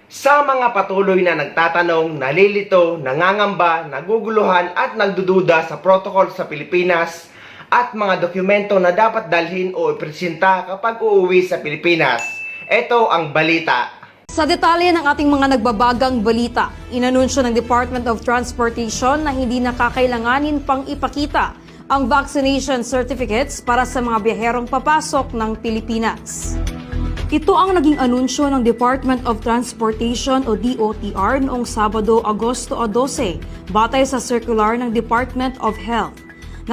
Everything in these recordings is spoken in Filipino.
Sa mga patuloy na nagtatanong, nalilito, nangangamba, naguguluhan at nagdududa sa protocol sa Pilipinas at mga dokumento na dapat dalhin o ipresenta kapag uuwi sa Pilipinas, ito ang balita. Sa detalye ng ating mga nagbabagang balita, inanunsyo ng Department of Transportation na hindi na kakailanganin pang ipakita ang vaccination certificates para sa mga biyaherong papasok ng Pilipinas. Ito ang naging anunsyo ng Department of Transportation o DOTR noong Sabado, Agosto 12, batay sa circular ng Department of Health.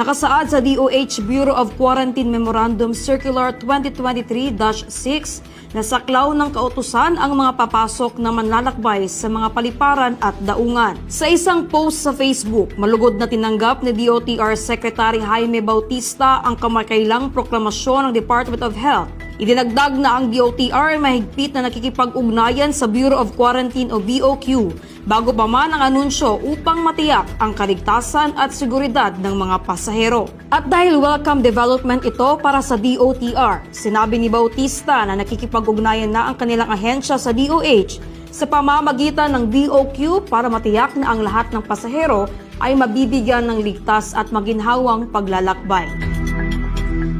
Nakasaad sa DOH Bureau of Quarantine Memorandum Circular 2023-6 na saklaw ng kautusan ang mga papasok na manlalakbay sa mga paliparan at daungan. Sa isang post sa Facebook, malugod na tinanggap ni DOTR Secretary Jaime Bautista ang kamakailang proklamasyon ng Department of Health. Idinagdag na ang DOTR ay mahigpit na nakikipag-ugnayan sa Bureau of Quarantine o BOQ bago pa man ang anunsyo upang matiyak ang kaligtasan at seguridad ng mga pasahero. At dahil welcome development ito para sa DOTR, sinabi ni Bautista na nakikipag-ugnayan na ang kanilang ahensya sa DOH sa pamamagitan ng BOQ para matiyak na ang lahat ng pasahero ay mabibigyan ng ligtas at maginhawang paglalakbay.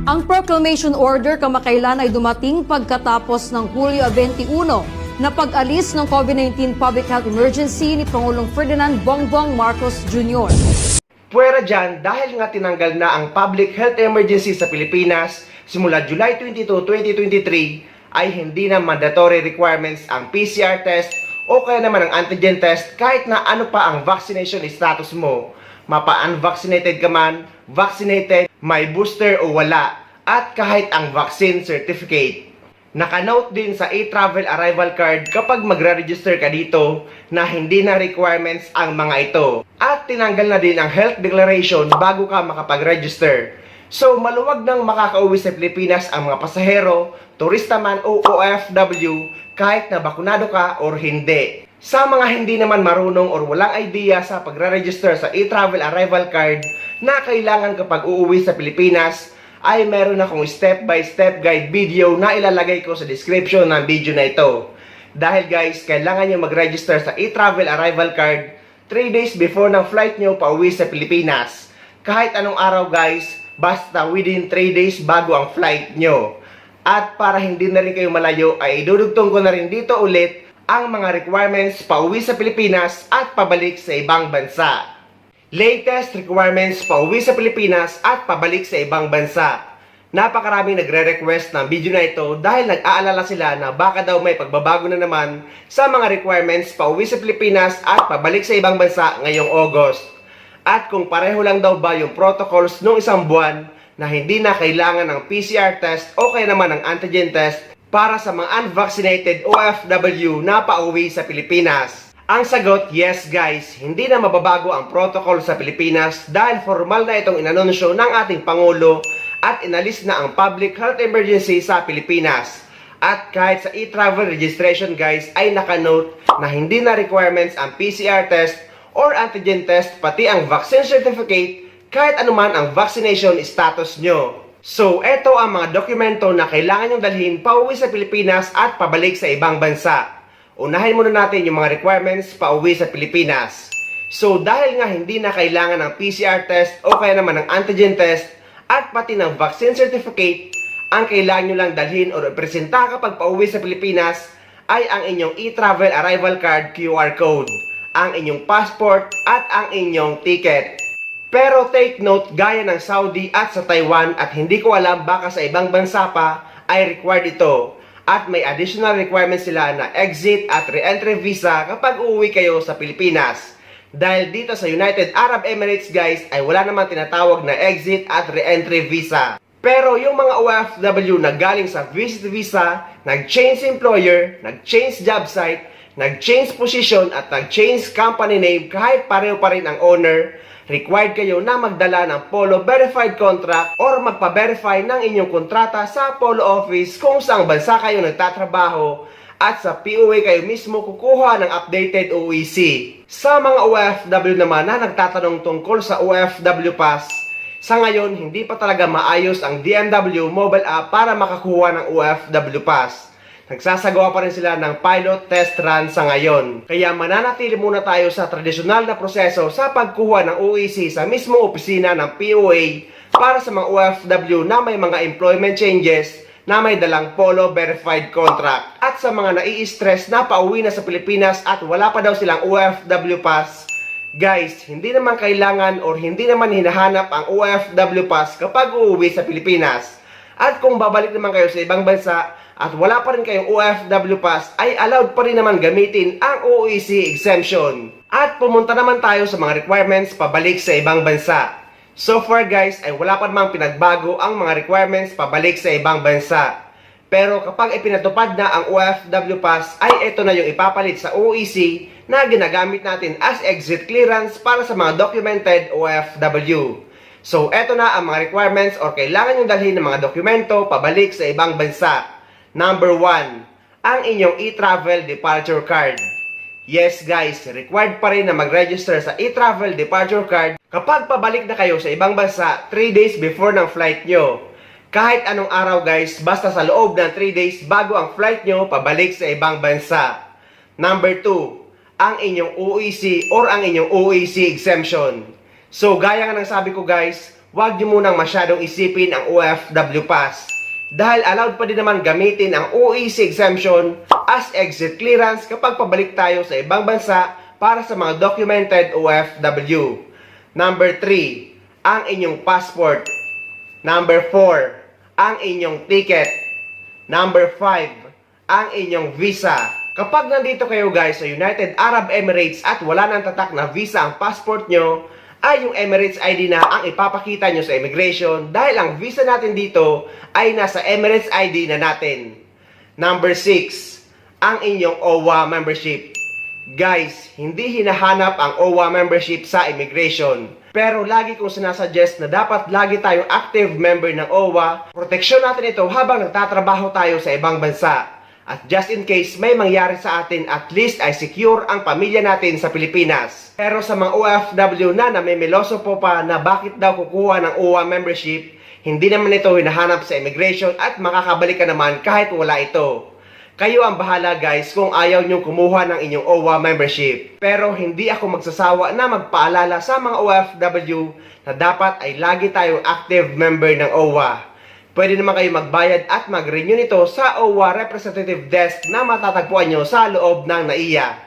Ang proclamation order kamakailan ay dumating pagkatapos ng Hulyo 21 na pag-alis ng COVID-19 public health emergency ni Pangulong Ferdinand Bongbong Marcos Jr. Puwera dyan dahil nga tinanggal na ang public health emergency sa Pilipinas simula July 22, 2023 ay hindi na mandatory requirements ang PCR test o kaya naman ang antigen test kahit na ano pa ang vaccination status mo. Mapa-unvaccinated ka man, vaccinated, may booster o wala, at kahit ang vaccine certificate. Nakanote din sa e-travel arrival card kapag magre-register ka dito na hindi na requirements ang mga ito. At tinanggal na din ang health declaration bago ka makapag-register. So maluwag nang makakauwi sa Pilipinas ang mga pasahero, turista man o OFW kahit na bakunado ka or hindi. Sa mga hindi naman marunong or walang idea sa pagre-register sa e-travel arrival card na kailangan kapag uuwi sa Pilipinas, ay meron akong step-by-step guide video na ilalagay ko sa description ng video na ito. Dahil guys, kailangan nyo mag-register sa e-travel arrival card 3 days before ng flight nyo pauwi sa Pilipinas. Kahit anong araw guys, basta within 3 days bago ang flight nyo. At para hindi na rin kayo malayo, ay idudugtong ko na rin dito ulit ang mga requirements pauwi sa Pilipinas at pabalik sa ibang bansa. Latest requirements pauwi sa Pilipinas at pabalik sa ibang bansa. Napakaraming nagre-request ng video na ito dahil nag-aalala sila na baka daw may pagbabago na naman sa mga requirements pauwi sa Pilipinas at pabalik sa ibang bansa ngayong August. At kung pareho lang daw ba yung protocols nung isang buwan na hindi na kailangan ng PCR test o kaya naman ng antigen test para sa mga unvaccinated OFW na pauwi sa Pilipinas. Ang sagot, yes guys, hindi na mababago ang protocol sa Pilipinas dahil formal na itong inanunsyo ng ating Pangulo at inalis na ang public health emergency sa Pilipinas. At kahit sa e-travel registration guys ay nakanote na hindi na requirements ang PCR test or antigen test pati ang vaccine certificate kahit anuman ang vaccination status nyo. So, eto ang mga dokumento na kailangan nyong dalhin pauwi sa Pilipinas at pabalik sa ibang bansa. Unahin muna natin yung mga requirements pauwi sa Pilipinas. So, dahil nga hindi na kailangan ng PCR test o kaya naman ng antigen test at pati ng vaccine certificate, ang kailangan nyo lang dalhin o representa kapag pauwi sa Pilipinas ay ang inyong e-travel arrival card QR code, ang inyong passport at ang inyong ticket. Pero take note, gaya ng Saudi at sa Taiwan at hindi ko alam baka sa ibang bansa pa ay required ito. At may additional requirements sila na exit at re-entry visa kapag uuwi kayo sa Pilipinas. Dahil dito sa United Arab Emirates guys ay wala namang tinatawag na exit at re-entry visa. Pero yung mga OFW na galing sa visit visa, nag-change employer, nag-change job site, nag-change position at nag-change company name kahit pareho pa rin ang owner, required kayo na magdala ng Polo Verified Contract or magpa-verify ng inyong kontrata sa Polo Office kung saang bansa kayo nagtatrabaho at sa POA kayo mismo kukuha ng updated OEC. Sa mga OFW naman na nagtatanong tungkol sa OFW Pass, sa ngayon hindi pa talaga maayos ang DMW mobile app para makakuha ng OFW Pass. nagsasagawa pa rin sila ng pilot test run sa ngayon. Kaya mananatili muna tayo sa tradisyonal na proseso sa pagkuha ng OEC sa mismong opisina ng POA para sa mga OFW na may mga employment changes na may dalang polo verified contract. At sa mga nai-stress na pauwi na sa Pilipinas at wala pa daw silang OFW pass, guys, hindi naman kailangan or hindi naman hinahanap ang OFW pass kapag uuwi sa Pilipinas. At kung babalik naman kayo sa ibang bansa at wala pa rin kayong OFW pass, ay allowed pa rin naman gamitin ang OEC exemption. At pumunta naman tayo sa mga requirements pabalik sa ibang bansa. So far guys, ay wala pa namang pinagbago ang mga requirements pabalik sa ibang bansa. Pero kapag ipinatupad na ang OFW pass, ay ito na yung ipapalit sa OEC na ginagamit natin as exit clearance para sa mga documented OFW. So ito na ang mga requirements or kailangan yung dalhin ng mga dokumento pabalik sa ibang bansa. Number 1, ang inyong e-travel departure card. Yes guys, required pa rin na mag-register sa e-travel departure card kapag pabalik na kayo sa ibang bansa 3 days before ng flight nyo. Kahit anong araw guys, basta sa loob ng 3 days bago ang flight nyo pabalik sa ibang bansa. Number 2, ang inyong OEC or ang inyong OEC exemption. So gaya nga ng sabi ko guys, huwag nyo munang masyadong isipin ang OFW pass. Dahil allowed pa din naman gamitin ang OEC exemption as exit clearance kapag pabalik tayo sa ibang bansa para sa mga documented OFW. Number 3, ang inyong passport. Number 4, ang inyong ticket. Number 5, ang inyong visa. Kapag nandito kayo guys sa United Arab Emirates at wala nang tatak na visa ang passport nyo, ay yung Emirates ID na ang ipapakita nyo sa immigration dahil ang visa natin dito ay nasa Emirates ID na natin. Number 6, ang inyong OWA membership. Guys, hindi hinahanap ang OWA membership sa immigration. Pero lagi kong sinasuggest na dapat lagi tayong active member ng OWA. Proteksyon natin ito habang nagtatrabaho tayo sa ibang bansa. At just in case may mangyari sa atin, at least ay secure ang pamilya natin sa Pilipinas. Pero sa mga OFW na namimiloso po pa na bakit daw kukuha ng OWA membership, hindi naman ito hinahanap sa immigration at makakabalik ka naman kahit wala ito. Kayo ang bahala guys kung ayaw nyong kumuha ng inyong OWA membership. Pero hindi ako magsasawa na magpaalala sa mga OFW na dapat ay lagi tayong active member ng OWA. Pwede naman kayo magbayad at mag-renew nito sa OWA representative desk na matatagpuan nyo sa loob ng NAIA.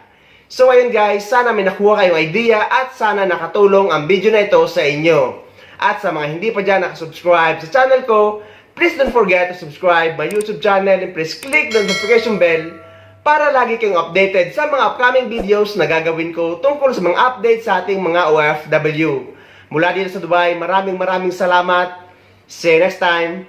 So ayun guys, sana may nakuha kayong idea at sana nakatulong ang video na ito sa inyo. At sa mga hindi pa dyan nakasubscribe sa channel ko, please don't forget to subscribe my YouTube channel and please click the notification bell para lagi kayong updated sa mga upcoming videos na gagawin ko tungkol sa mga updates sa ating mga OFW. Mula dito sa Dubai, maraming salamat. See you next time.